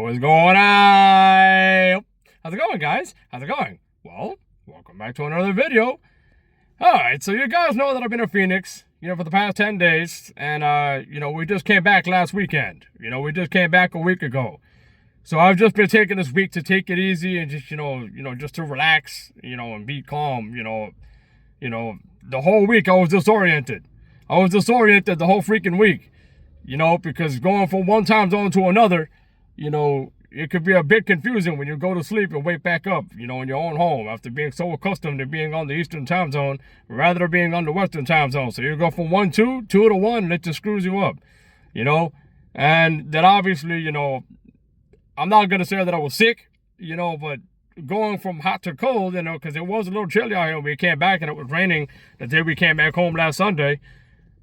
What's going on? How's it going, guys? How's it going? Well, welcome back to another video. Alright, so you guys know that I've been in Phoenix, for the past 10 days. And, we just came back last weekend. We just came back a week ago. So I've just been taking this week to take it easy and just, just to relax, and be calm, The whole week I was disoriented. I was disoriented the whole freaking week, because going from one time zone to another, it could be a bit confusing when you go to sleep and wake back up, in your own home after being so accustomed to being on the Eastern time zone rather than being on the Western time zone. So you go from 2 to 1, and it just screws you up, And then obviously, I'm not going to say that I was sick, but going from hot to cold, because it was a little chilly out here when we came back and it was raining the day we came back home last Sunday.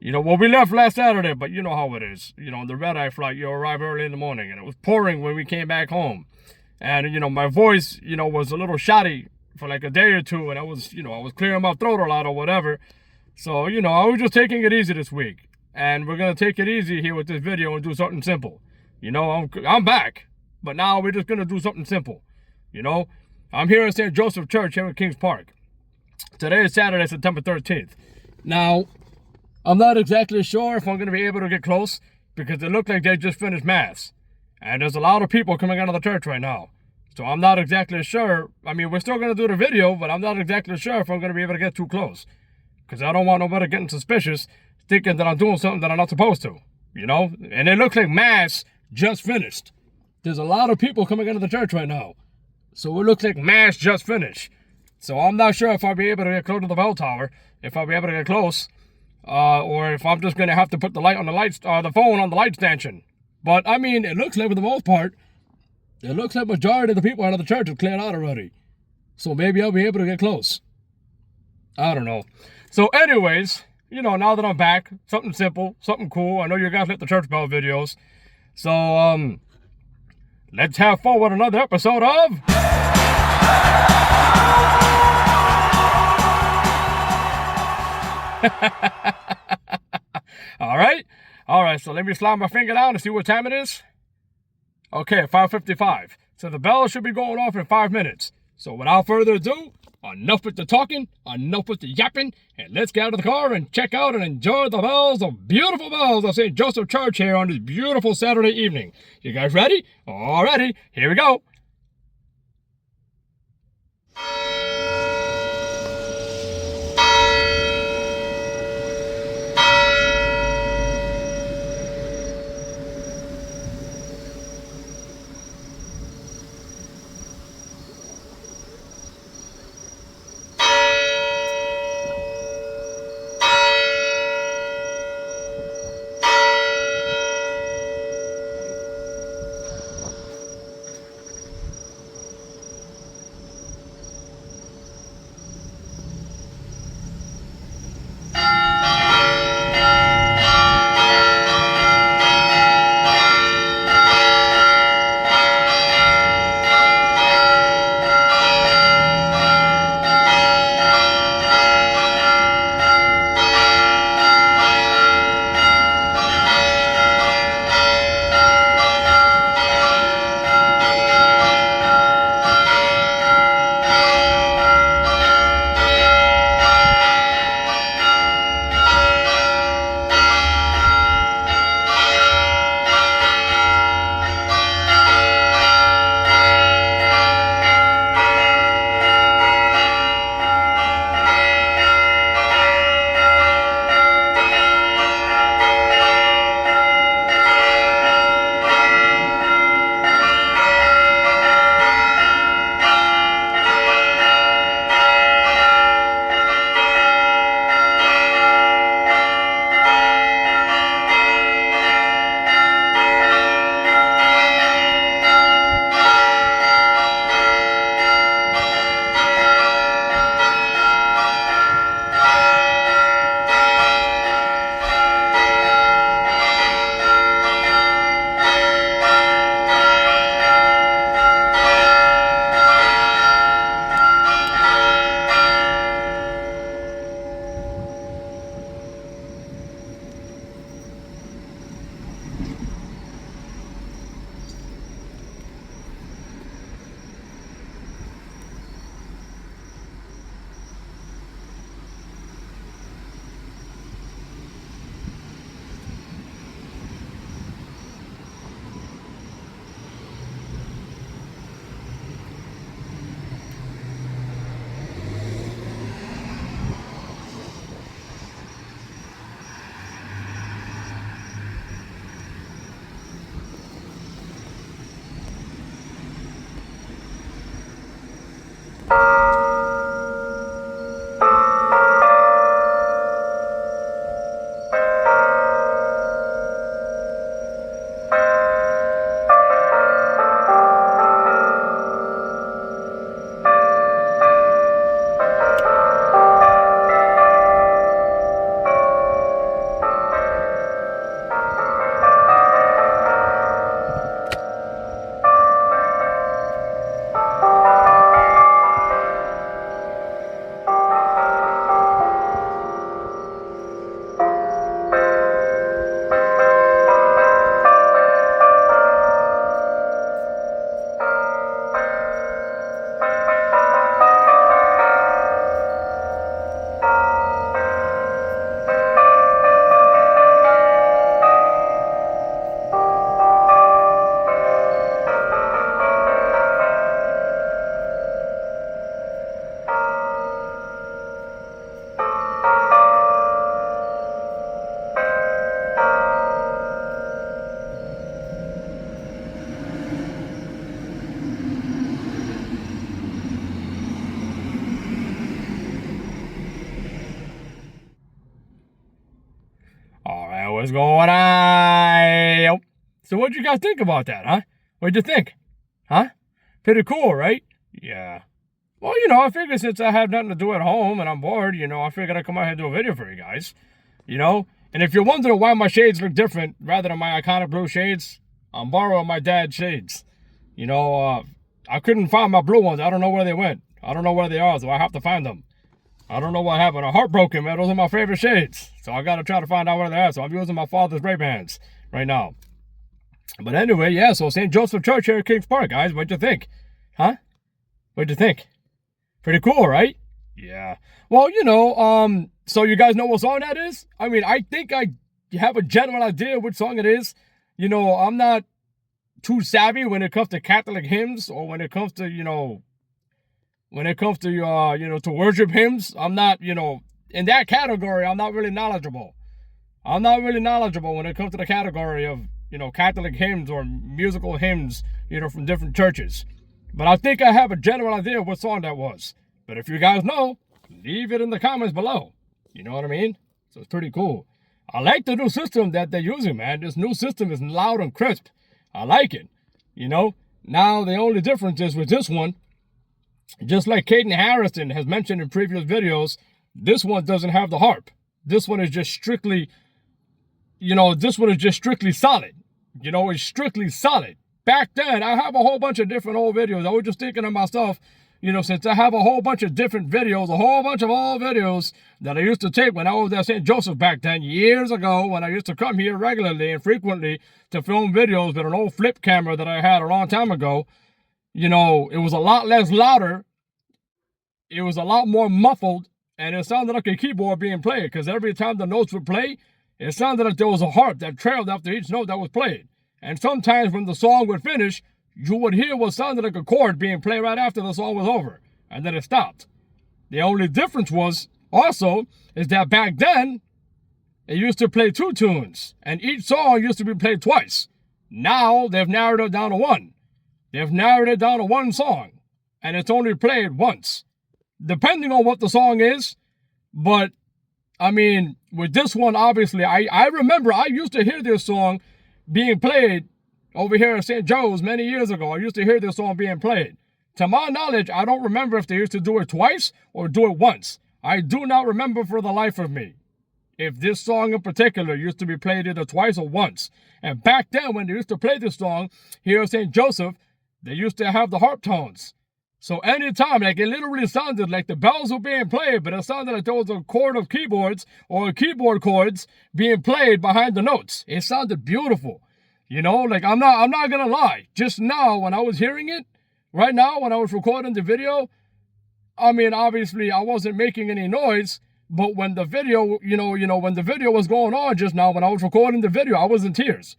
We left last Saturday, but you know how it is. The red-eye flight, you arrive early in the morning, and it was pouring when we came back home. And, my voice, was a little shoddy for like a day or two, and I was clearing my throat a lot or whatever. So, I was just taking it easy this week. And we're going to take it easy here with this video and do something simple. I'm back, but now we're just going to do something simple. I'm here at St. Joseph Church here in Kings Park. Today is Saturday, September 13th. Now, I'm not exactly sure if I'm going to be able to get close because it looked like they just finished Mass. And there's a lot of people coming out of the church right now. So I'm not exactly sure. I mean, we're still going to do the video, but I'm not exactly sure if I'm going to be able to get too close. Because I don't want nobody getting suspicious, thinking that I'm doing something that I'm not supposed to. And it looks like Mass just finished. There's a lot of people coming out of the church right now. So it looks like Mass just finished. So I'm not sure if I'll be able to get close to the bell tower, if I'll be able to get close. Or if I'm just going to have to put the phone on the light stanchion. But, I mean, it looks like for the most part, it looks like majority of the people out of the church have cleared out already. So maybe I'll be able to get close. I don't know. So anyways, now that I'm back, something simple, something cool. I know you guys like the church bell videos. So, let's have fun with another episode of... All right, so let me slide my finger down and see what time it is. Okay, 5:55. So the bell should be going off in 5 minutes. So without further ado, enough with the talking, enough with the yapping, and let's get out of the car and check out and enjoy the bells, the beautiful bells of St. Joseph Church here on this beautiful Saturday evening. You guys ready? All righty, here we go. What's going on? So what'd you guys think about that, huh? What'd you think? Huh? Pretty cool, right? Yeah. Well, I figured since I have nothing to do at home and I'm bored, I figured I'd come out here and do a video for you guys. And if you're wondering why my shades look different rather than my iconic blue shades, I'm borrowing my dad's shades. I couldn't find my blue ones. I don't know where they went. I don't know where they are, so I have to find them. I don't know what happened. I'm heartbroken, man. Those are my favorite shades. So I got to try to find out where they're at. So I'm using my father's Ray-Bans right now. But anyway, yeah, so St. Joseph Church here at Kings Park, guys. What'd you think? Huh? What'd you think? Pretty cool, right? Yeah. Well, so you guys know what song that is? I mean, I think I have a general idea which song it is. I'm not too savvy when it comes to Catholic hymns or when it comes to, to worship hymns. I'm not, in that category, I'm not really knowledgeable. I'm not really knowledgeable when it comes to the category of, Catholic hymns or musical hymns, from different churches. But I think I have a general idea of what song that was. But if you guys know, leave it in the comments below. You know what I mean? So it's pretty cool. I like the new system that they're using, man. This new system is loud and crisp. I like it. Now the only difference is with this one, just like Caden Harrison has mentioned in previous videos, this one doesn't have the harp. This one is just strictly, solid. It's strictly solid. Back then, I have a whole bunch of different old videos. I was just thinking to myself, since I have a whole bunch of different videos, a whole bunch of old videos that I used to take when I was at St. Joseph back then, years ago, when I used to come here regularly and frequently to film videos with an old flip camera that I had a long time ago, it was a lot less louder. It was a lot more muffled, and it sounded like a keyboard being played, because every time the notes would play, it sounded like there was a harp that trailed after each note that was played. And sometimes when the song would finish, you would hear what sounded like a chord being played right after the song was over. And then it stopped. The only difference was, also, is that back then, it used to play 2 tunes. And each song used to be played twice. Now, they've narrowed it down to 1. They've narrowed it down to 1 song. And it's only played once. Depending on what the song is. But, I mean, with this one, obviously, I remember I used to hear this song being played over here at St. Joe's many years ago. I used to hear this song being played. To my knowledge, I don't remember if they used to do it twice or do it once. I do not remember for the life of me if this song in particular used to be played either twice or once. And back then, when they used to play this song here at St. Joseph, they used to have the harp tones. So anytime, like, it literally sounded like the bells were being played, but it sounded like there was a chord of keyboards or keyboard chords being played behind the notes. It sounded beautiful. Like, I'm not gonna lie. Just now, when I was hearing it, right now, when I was recording the video, I mean, obviously, I wasn't making any noise, but when the video, when the video was going on just now, when I was recording the video, I was in tears.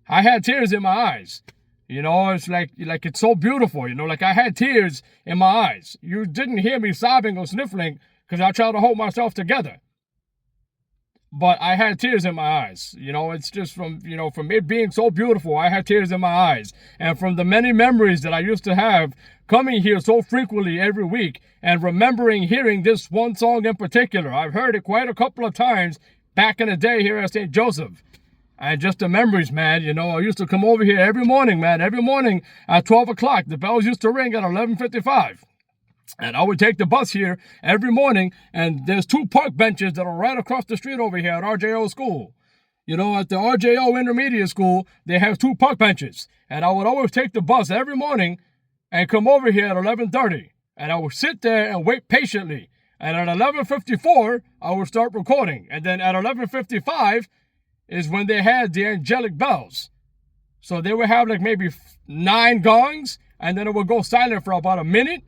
I had tears in my eyes. It's like it's so beautiful, like I had tears in my eyes. You didn't hear me sobbing or sniffling because I tried to hold myself together. But I had tears in my eyes. It's just from it being so beautiful, I had tears in my eyes. And from the many memories that I used to have coming here so frequently every week and remembering hearing this one song in particular. I've heard it quite a couple of times back in the day here at St. Joseph. And just the memories, man. I used to come over here every morning, man. Every morning at 12 o'clock. The bells used to ring at 11:55. And I would take the bus here every morning. And there's 2 park benches that are right across the street over here at RJO School. At the RJO Intermediate School, they have 2 park benches. And I would always take the bus every morning and come over here at 11:30. And I would sit there and wait patiently. And at 11:54, I would start recording. And then at 11:55, is when they had the angelic bells. So they would have like maybe 9 gongs, and then it would go silent for about a minute,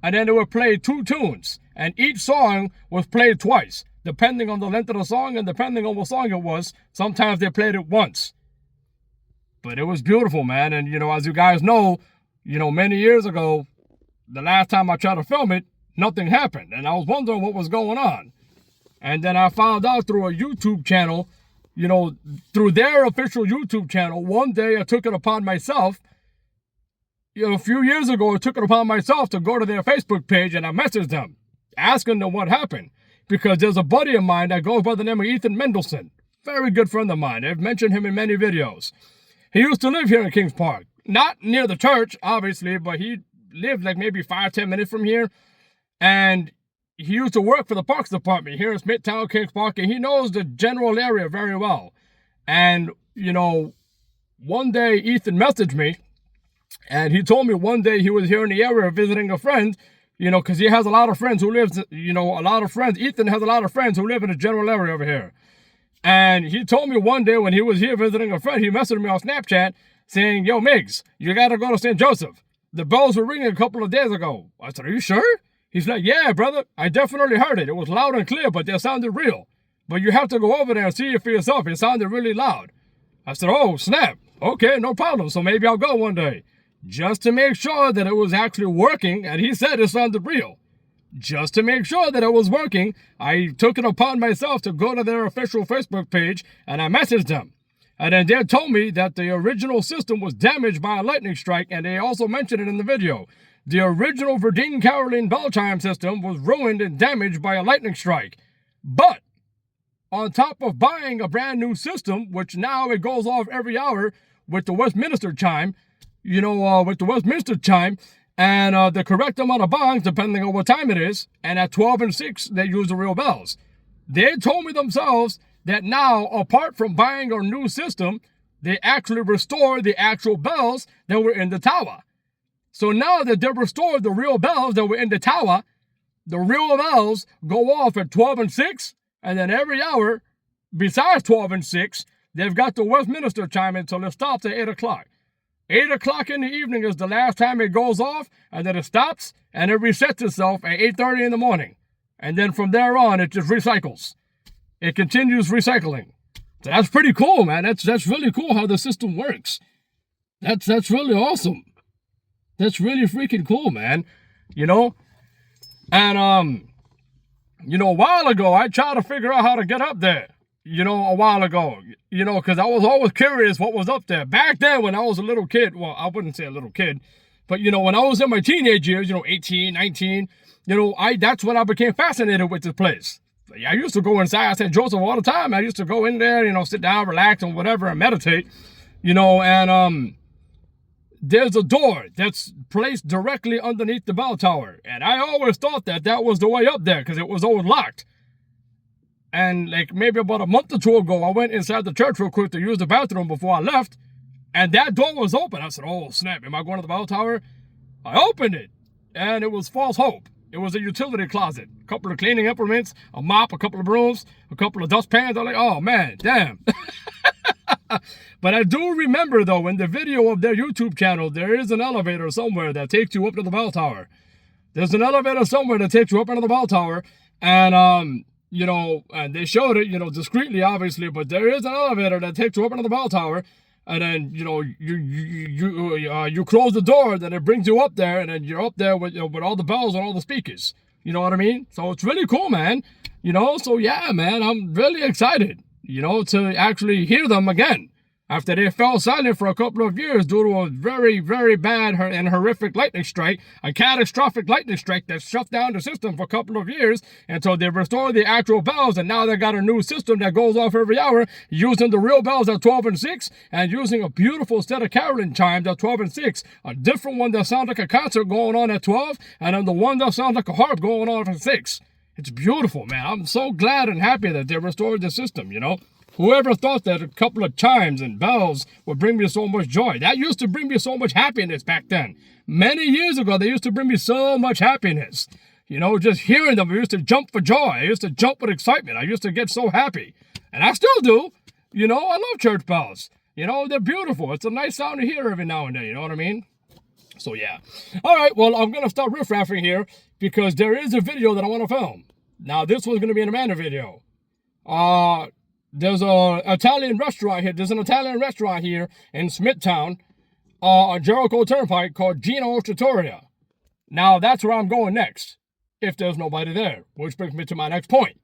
and then it would play 2 tunes. And each song was played twice, depending on the length of the song and depending on what song it was. Sometimes they played it once. But it was beautiful, man. And, as you guys know, many years ago, the last time I tried to film it, nothing happened. And I was wondering what was going on. And then I found out through a YouTube channel, through their official YouTube channel. One day I took it upon myself, a few years ago, I took it upon myself to go to their Facebook page and I messaged them, asking them what happened. Because there's a buddy of mine that goes by the name of Ethan Mendelson. Very good friend of mine. I've mentioned him in many videos. He used to live here in Kings Park. Not near the church, obviously, but he lived like maybe 5-10 minutes from here. And he used to work for the Parks Department here in Smithtown, Kings Park, and he knows the general area very well. And, one day Ethan messaged me, and he told me one day he was here in the area visiting a friend, because he has a lot of friends who lives, Ethan has a lot of friends who live in the general area over here. And he told me one day when he was here visiting a friend, he messaged me on Snapchat saying, "Yo, Migs, you got to go to St. Joseph. The bells were ringing a couple of days ago." I said, "Are you sure?" He's like, "Yeah, brother, I definitely heard it. It was loud and clear, but they sounded real. But you have to go over there and see it for yourself. It sounded really loud." I said, "Oh, snap. Okay, no problem. So maybe I'll go one day." Just to make sure that it was actually working, and he said it sounded real. Just to make sure that it was working, I took it upon myself to go to their official Facebook page, and I messaged them. And then they told me that the original system was damaged by a lightning strike, and they also mentioned it in the video. The original Verdine Caroline bell chime system was ruined and damaged by a lightning strike. But on top of buying a brand new system, which now it goes off every hour with the Westminster chime, and the correct amount of bongs, depending on what time it is, and at 12 and 6, they use the real bells. They told me themselves that now, apart from buying a new system, they actually restored the actual bells that were in the tower. So now that they've restored the real bells that were in the tower, the real bells go off at 12 and 6, and then every hour, besides 12 and 6, they've got the Westminster chime until it stops at 8 o'clock. 8 o'clock in the evening is the last time it goes off, and then it stops, and it resets itself at 8:30 in the morning. And then from there on, it just recycles. It continues recycling. So that's pretty cool, man. That's really cool how the system works. That's really awesome. That's really freaking cool, man. And, a while ago, I tried to figure out how to get up there. A while ago, because I was always curious what was up there. Back then, when I was a little kid, well, I wouldn't say a little kid, but, when I was in my teenage years, 18, 19, that's when I became fascinated with this place. I used to go inside St. Joseph all the time. I used to go in there, sit down, relax, and whatever, and meditate, and there's a door that's placed directly underneath the bell tower. And I always thought that was the way up there because it was always locked. And like maybe about a month or two ago, I went inside the church real quick to use the bathroom before I left. And that door was open. I said, "Oh, snap, am I going to the bell tower?" I opened it, and it was false hope. It was a utility closet. A couple of cleaning implements, a mop, a couple of brooms, a couple of dustpans. I'm like, oh, man, damn. But I do remember, though, in the video of their YouTube channel, there is an elevator somewhere that takes you up to the bell tower. There's an elevator somewhere that takes you up into the bell tower. And, and they showed it, discreetly, obviously, but there is an elevator that takes you up into the bell tower, and then, you close the door, then it brings you up there, and then you're up there with all the bells and all the speakers. You know what I mean? So it's really cool, man. So yeah, man, I'm really excited, to actually hear them again. After they fell silent for a couple of years due to a very, very bad and horrific lightning strike, a catastrophic lightning strike that shut down the system for a couple of years until they restored the actual bells, and now they got a new system that goes off every hour using the real bells at 12 and 6 and using a beautiful set of Caroline chimes at 12 and 6, a different one that sounds like a concert going on at 12, and then the one that sounds like a harp going on at 6. It's beautiful, man. I'm so glad and happy that they restored the system, Whoever thought that a couple of chimes and bells would bring me so much joy? That used to bring me so much happiness back then. Many years ago, they used to bring me so much happiness. Just hearing them, I used to jump for joy. I used to jump with excitement. I used to get so happy. And I still do. I love church bells. They're beautiful. It's a nice sound to hear every now and then. You know what I mean? So, yeah. All right, well, I'm going to start riff-raffing here because there is a video that I want to film. Now, this one's going to be an Amanda video. There's an Italian restaurant here. There's an Italian restaurant here in Smithtown, on Jericho Turnpike called Gino's Trattoria. Now, that's where I'm going next, if there's nobody there, which brings me to my next point.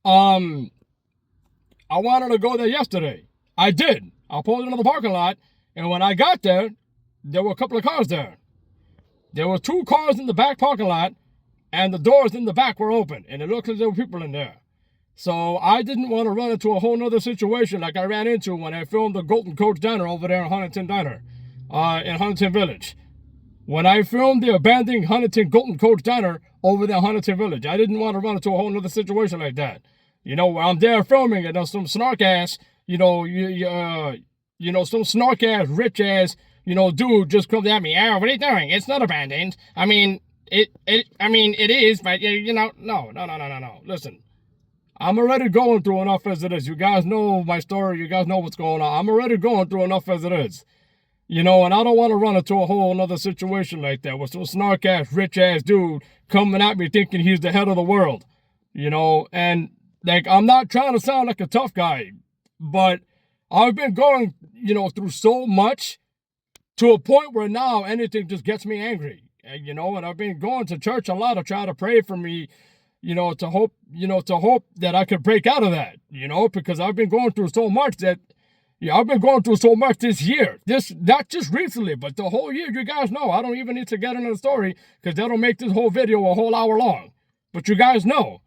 I wanted to go there yesterday. I did. I pulled into the parking lot, and when I got there, there were a couple of cars there. There were 2 cars in the back parking lot, and the doors in the back were open, and it looked like there were people in there. So I didn't want to run into a whole nother situation like I ran into when I filmed the Golden Coach Diner over there in Huntington Diner, in Huntington Village. When I filmed the abandoned Huntington Golden Coach Diner over there in Huntington Village, I didn't want to run into a whole nother situation like that. You know, where I'm there filming and there's some snark ass, some snark ass, rich ass, dude just comes at me. Oh, what are you doing? It's not abandoned. I mean, it is, but no. Listen. I'm already going through enough as it is. You guys know my story. You guys know what's going on. I'm already going through enough as it is. And I don't want to run into a whole another situation like that with some snark-ass, rich-ass dude coming at me thinking he's the head of the world. And, I'm not trying to sound like a tough guy, but I've been going, through so much to a point where now anything just gets me angry. And I've been going to church a lot to try to pray for me, to hope that I could break out of that, because I've been going through so much I've been going through so much this year. Not just recently, but the whole year. You guys know. I don't even need to get into the story because that'll make this whole video a whole hour long. But you guys know.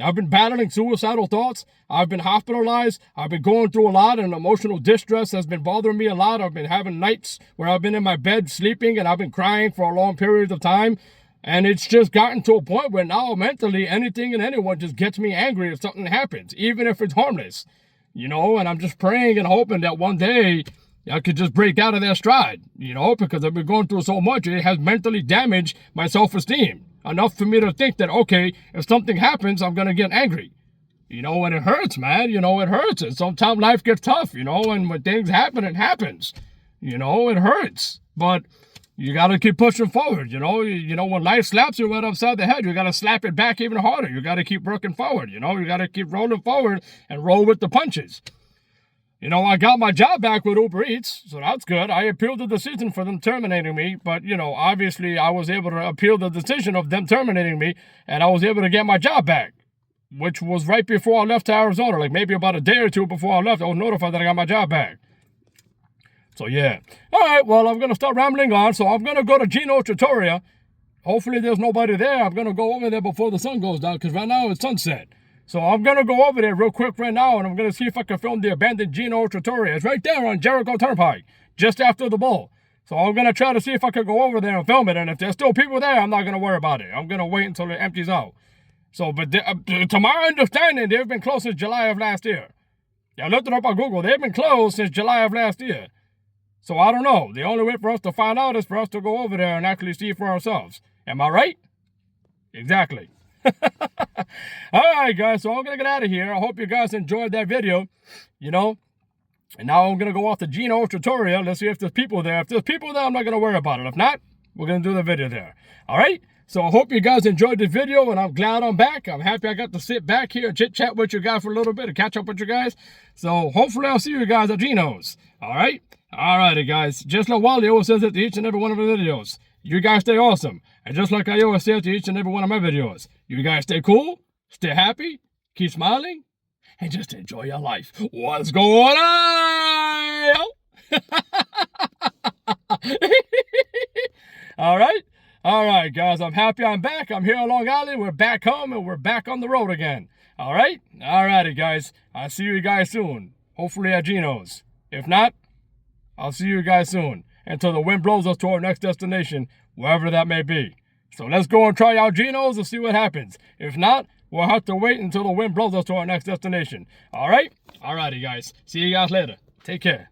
I've been battling suicidal thoughts. I've been hospitalized. I've been going through a lot, and emotional distress has been bothering me a lot. I've been having nights where I've been in my bed sleeping, and I've been crying for a long period of time. And it's just gotten to a point where now mentally anything and anyone just gets me angry if something happens, even if it's harmless, and I'm just praying and hoping that one day I could just break out of that stride, because I've been going through so much, it has mentally damaged my self-esteem enough for me to think that, okay, if something happens, I'm going to get angry, and it hurts, man, it hurts. And sometimes life gets tough, and when things happen, it happens, it hurts, but you got to keep pushing forward, when life slaps you right upside the head, you got to slap it back even harder. You got to keep working forward, you got to keep rolling forward and roll with the punches. I got my job back with Uber Eats, so that's good. I appealed the decision for them terminating me, but, obviously I was able to appeal the decision of them terminating me, and I was able to get my job back, which was right before I left to Arizona, like maybe about a day or two before I left, I was notified that I got my job back. So, yeah. All right, well, I'm going to start rambling on. So I'm going to go to Gino Trattoria. Hopefully there's nobody there. I'm going to go over there before the sun goes down because right now it's sunset. So I'm going to go over there real quick right now, and I'm going to see if I can film the abandoned Gino Trattoria. It's right there on Jericho Turnpike, just after the bowl. So I'm going to try to see if I can go over there and film it. And if there's still people there, I'm not going to worry about it. I'm going to wait until it empties out. So, but to my understanding, they've been closed since July of last year. I looked it up on Google. They've been closed since July of last year. So I don't know. The only way for us to find out is for us to go over there and actually see for ourselves. Am I right? Exactly. All right, guys. So I'm going to get out of here. I hope you guys enjoyed that video, And now I'm going to go off to Gino Trattoria. Let's see if there's people there. If there's people there, I'm not going to worry about it. If not, we're going to do the video there. All right? So I hope you guys enjoyed the video, and I'm glad I'm back. I'm happy I got to sit back here and chit-chat with you guys for a little bit and catch up with you guys. So hopefully I'll see you guys at Gino's. All right? Alrighty, guys. Just like Wally always says it to each and every one of the videos. You guys stay awesome. And just like I always say it to each and every one of my videos. You guys stay cool, stay happy, keep smiling, and just enjoy your life. What's going on? Alright? Alright, guys. I'm happy I'm back. I'm here on Long Island. We're back home, and we're back on the road again. Alright? Alrighty, guys. I'll see you guys soon. Hopefully at Gino's. If not, I'll see you guys soon until the wind blows us to our next destination, wherever that may be. So let's go and try out Gino's and see what happens. If not, we'll have to wait until the wind blows us to our next destination. All right? All righty, guys. See you guys later. Take care.